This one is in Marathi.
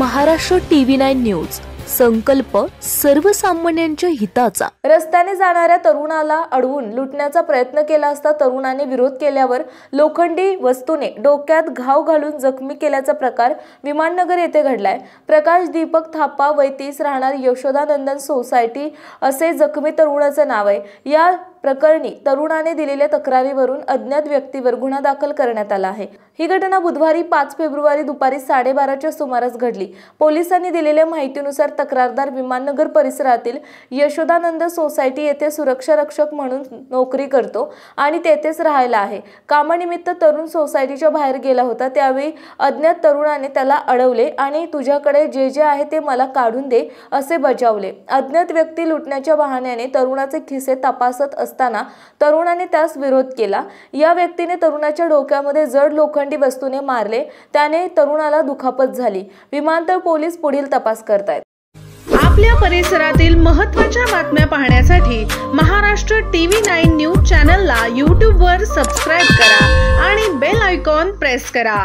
महाराष्ट्र TV9 न्यूज, संकल्प सर्वसामान्यांच्या हिताचा। रस्त्याने जाणाऱ्या तरुणाला अडवून लुटण्याचा प्रयत्न केला असता तरुणाने विरोध केल्यावर लोखंडी वस्तूने डोक्यात घाव घालून जखमी केल्याचा प्रकार विमाननगर येथे घडलाय। प्रकाश दीपक थापा वय 30 राहणार यशोदानंदन सोसायटी असे जखमी तरुणाचे नाव आहे। या प्रकरणी तरुणाने दिलेल्या तक्रारीवरून अज्ञात व्यक्तीवर गुन्हा दाखल करण्यात आला आहे। ही घटना बुधवारी 5 फेब्रुवारी दुपारी 12:30च्या सुमारास घडली। पोलिसांनी दिलेल्या माहितीनुसार तक्रारदार विमाननगर परिसरातील यशोदानंद सोसायटी येथे सुरक्षा रक्षक म्हणून नोकरी करतो आणि तेथेच राहायला आहे। कामानिमित्त तरुण सोसायटीच्या बाहेर गेला होता। त्यावेळी अज्ञात तरुणाने त्याला अडवले आणि तुझ्याकडे जे आहे ते मला काढून दे असे बजावले। अज्ञात व्यक्ती लुटण्याच्या बहाण्याने तरुणाचे खिसे तपासत असताना तरुणाने त्यास विरोध केला। या व्यक्तीने तरुणाच्या डोक्यामध्ये जड लोखंडी वस्तूने मारले। त्याने तरुणाला दुखापत झाली। विमानतळ पोलीस पुढील तपास करतायत। आपल्या परिसरातील महत्त्वाच्या बातम्या पाहण्यासाठी महाराष्ट्र TV9 न्यूज चॅनलला YouTube वर सबस्क्राइब करा आणि बेल आयकॉन प्रेस करा।